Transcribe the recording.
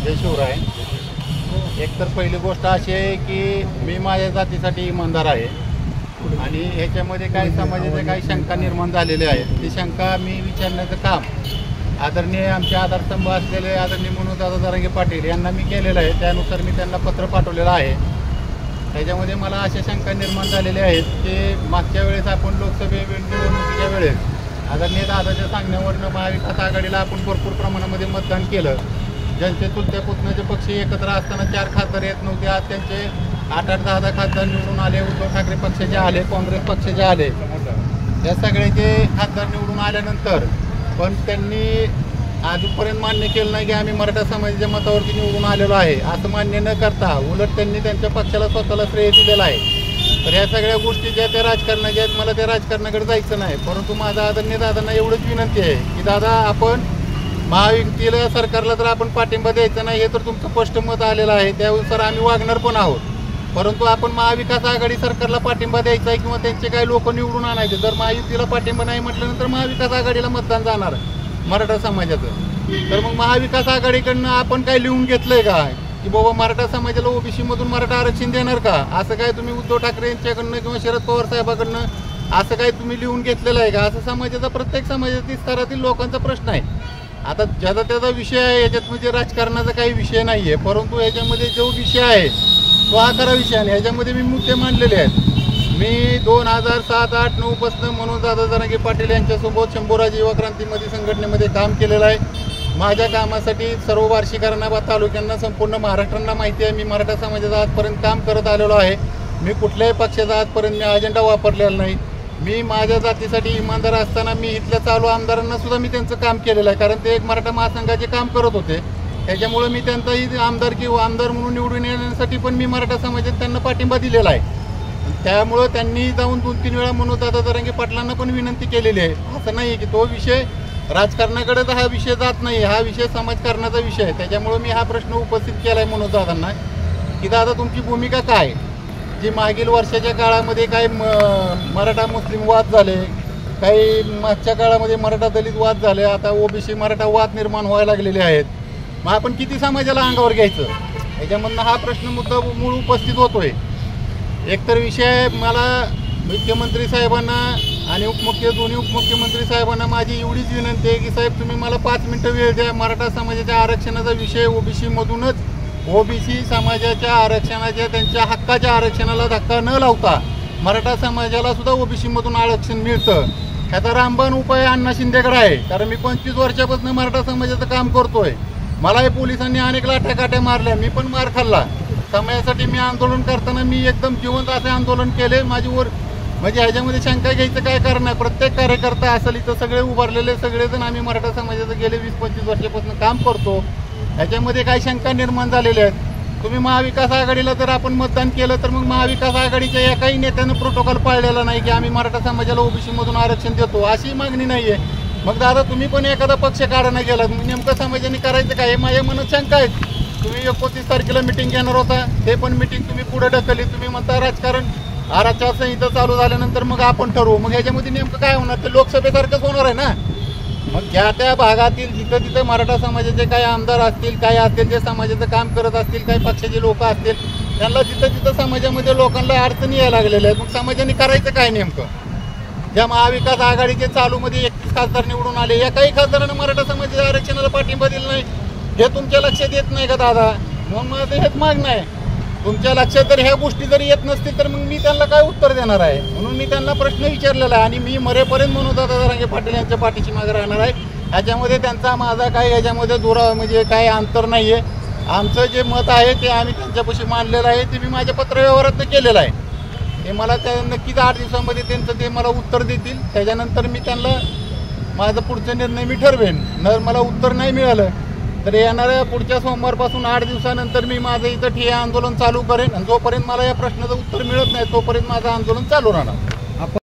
जय शिवराय। एक तर पहिली गोष्ट अशी आहे की मी माझ्या जातीसाठी इमानदार आहे आणि ह्याच्यामध्ये काही समाजाच्या काही शंका निर्माण झालेल्या आहेत। ती शंका मी विचारण्याचं काम आदरणीय आमचे आधारस्तंभ असलेले आदरणीय मनोजदादा जरांगे पाटील यांना मी केलेलं आहे। त्यानुसार मी त्यांना पत्र पाठवलेलं आहे। त्याच्यामध्ये मला अशा शंका निर्माण झालेल्या आहेत की मागच्या वेळेस आपण लोकसभा निवडणुकीच्या वेळेस आदरणीय दादाच्या सांगण्यावरनं महाविकास आघाडीला आपण भरपूर प्रमाणामध्ये मतदान केलं। ज्यांचे चुलत्या पुतण्याचे पक्ष एकत्र असताना 4 खासदार येत नव्हते, आज त्यांचे 8-8, 10-10 खासदार निवडून आले। उद्धव ठाकरे पक्षाचे आले, काँग्रेस पक्षाचे आले, या सगळ्याचे खासदार निवडून आल्यानंतर पण त्यांनी आजपर्यंत मान्य केलं नाही की आम्ही मराठा समाजाच्या मतावरती निवडून आलेलो आहे असं मान्य न करता उलट त्यांनी त्यांच्या पक्षाला स्वतःला श्रेय दिलेलं आहे। तर ह्या सगळ्या गोष्टी ज्या त्या राजकारणाच्या आहेत, मला त्या राजकारणाकडे जायचं नाही। परंतु माझा आदरणीय दादांना एवढंच विनंती आहे की दादा, आपण महायुतीला सरकारला तर आपण पाठिंबा द्यायचा नाही, हे तर तुमचं स्पष्ट मत आलेलं आहे, त्यानुसार आम्ही वागणार पण आहोत। परंतु आपण महाविकास आघाडी सरकारला पाठिंबा द्यायचा आहे किंवा त्यांचे काही लोक निवडून आणायचे। जर महायुतीला पाठिंबा नाही म्हटल्यानंतर महाविकास आघाडीला मतदान जाणार मराठा समाजाचं। तर मग महाविकास आघाडीकडनं आपण काय लिहून घेतलंय का की बाबा मराठा समाजाला ओबीसी मधून मराठा आरक्षण देणार का? असं काय तुम्ही उद्धव ठाकरे यांच्याकडनं किंवा शरद पवार साहेबांकडनं असं काय तुम्ही लिहून घेतलेलं आहे का? असं समाजाचा, प्रत्येक समाजातील स्तरातील लोकांचा प्रश्न आहे। आता ज्याचा त्याचा विषय आहे, याच्यात म्हणजे राजकारणाचा काही विषय नाही आहे, परंतु याच्यामध्ये जो विषय आहे तो हा खरा विषय आहे। ह्याच्यामध्ये मी मुद्दे मांडलेले आहेत। मी 2007, 8, 9 पासून मनोजदादा जरांगे पाटील यांच्यासोबत शंभूराज युवा क्रांतीमध्ये संघटनेमध्ये काम केलेलं आहे। माझ्या कामासाठी सर्व वार्षिकांना व तालुक्यांना संपूर्ण महाराष्ट्रांना माहिती आहे। मी मराठा समाजाचं आजपर्यंत काम करत आलेलो आहे। मी कुठल्याही पक्षाचा आजपर्यंत मी अजेंडा वापरलेला नाही। मी माझ्या जातीसाठी इमानदार असताना मी इथल्या चालू आमदारांना सुद्धा मी त्यांचं काम केलेलं आहे, कारण ते एक मराठा महासंघाचे काम करत होते। त्याच्यामुळे मी त्यांचाही आमदार किंवा आमदार म्हणून निवडून येण्यासाठी पण मी मराठा समाजात त्यांना पाठिंबा दिलेला आहे। त्यामुळं त्यांनी जाऊन 2-3 वेळा मनोजदादा जरांगे पाटलांना पण विनंती केलेली आहे। असं नाही की तो विषय राजकारणाकडे हा विषय जात नाही, हा विषय समाजकारणाचा विषय आहे। त्याच्यामुळे मी हा प्रश्न उपस्थित केला आहे मनोजदादांना की दादा, तुमची भूमिका काय? जी मागील वर्षाच्या काळामध्ये काही मराठा मुस्लिम वाद झाले, काही मागच्या काळामध्ये मराठा दलित वाद झाले, आता ओबीसी मराठा वाद निर्माण व्हायला लागलेले आहेत। मग आपण किती समाजाला अंगावर घ्यायचं? याच्यामधनं हा प्रश्न मुद्दा मूळ उपस्थित होतोय। एकतर विषय मला मुख्यमंत्री साहेबांना आणि दोन्ही उपमुख्यमंत्री साहेबांना माझी एवढीच विनंती आहे की साहेब, तुम्ही मला 5 मिनिटं वेळ द्या। मराठा समाजाच्या आरक्षणाचा विषय ओबीसीमधूनच, ओबीसी समाजाच्या आरक्षणाच्या, त्यांच्या हक्काच्या आरक्षणाला धक्का न लावता मराठा समाजाला सुद्धा ओबीसीमधून आरक्षण मिळतं। ह्याचा रामबाण उपाय अण्णा शिंदेकडे आहे, कारण मी 25 वर्षापासून मराठा समाजाचं काम करतोय। मलाही पोलिसांनी अनेक लाठ्या मारल्या, मी पण मार खाल्ला। समाजासाठी मी आंदोलन करताना मी एकदम जिवंत असे आंदोलन केले। माझीवर म्हणजे ह्याच्यामध्ये शंका घ्यायचं काय कारण आहे? प्रत्येक कार्यकर्ता असेल इथं सगळे उभारलेले सगळेजण आम्ही मराठा समाजाचं गेले 20-25 वर्षापासून काम करतो। ह्याच्यामध्ये काही शंका निर्माण झालेल्या आहेत। तुम्ही महाविकास आघाडीला जर आपण मतदान केलं तर मग महाविकास आघाडीच्या एकाही नेत्यानं प्रोटोकॉल पाळलेला नाही की आम्ही मराठा समाजाला ओबीसीमधून आरक्षण देतो, अशी मागणी नाही आहे। मग दादा, तुम्ही पण एखादा पक्ष काढा गेला, नेमकं समाजाने करायचं काय? माझ्या मनात शंका आहेत। तुम्ही 29 तारखेला मिटिंग घेणार होता, ते पण मिटिंग तुम्ही पुढे ढकलली। तुम्ही म्हणता राजकारण आचारसंहिता चालू झाल्यानंतर मग आपण ठरवू। मग ह्याच्यामध्ये नेमकं काय होणार? ते लोकसभेसारखंच होणार आहे ना। मग ज्या त्या भागातील जिथं तिथं मराठा समाजाचे काही आमदार असतील, काही असतील जे समाजाचं काम करत असतील, काही पक्षाचे लोक असतील, त्यांना जिथं तिथं समाजामध्ये लोकांना अडचणी यायला लागलेल्या आहेत। मग समाजाने करायचं काय नेमकं? ज्या महाविकास आघाडीचे चालूमध्ये 31 खासदार निवडून आले, या काही खासदारांना मराठा समाजाच्या आरक्षणाला पाठिंबा दिला नाही, हे तुमच्या लक्षात येत नाही का दादा? म्हणून मला हेच मागणं आहे, तुमच्या लक्षात जर ह्या गोष्टी जर येत नसतील तर मग मी त्यांना काय उत्तर देणार आहे? म्हणून मी त्यांना प्रश्न विचारलेला आहे आणि मी मरेपर्यंत मनोजदादा जरांगे पाटील यांच्या पाठीशी मागे राहणार आहे। ह्याच्यामध्ये त्यांचा माझा काही याच्यामध्ये म्हणजे काही अंतर नाही आहे। आमचं जे मत आहे ते आम्ही त्यांच्यापाशी मांडलेलं आहे, ते मी माझ्या पत्रव्यवहारात केलेलं आहे। ते मला त्या नक्कीच 8 दिवसामध्ये त्यांचं ते मला उत्तर देतील। त्याच्यानंतर मी त्यांना माझा पुढचा निर्णय मी ठरवेन। जर मला उत्तर नाही मिळालं तर येणाऱ्या पुढच्या सोमवारपासून 8 दिवसानंतर मी माझं इथं ठिय्या आंदोलन चालू करेन आणि जोपर्यंत मला या प्रश्नाचं उत्तर मिळत नाही तोपर्यंत माझं आंदोलन चालू राहणार।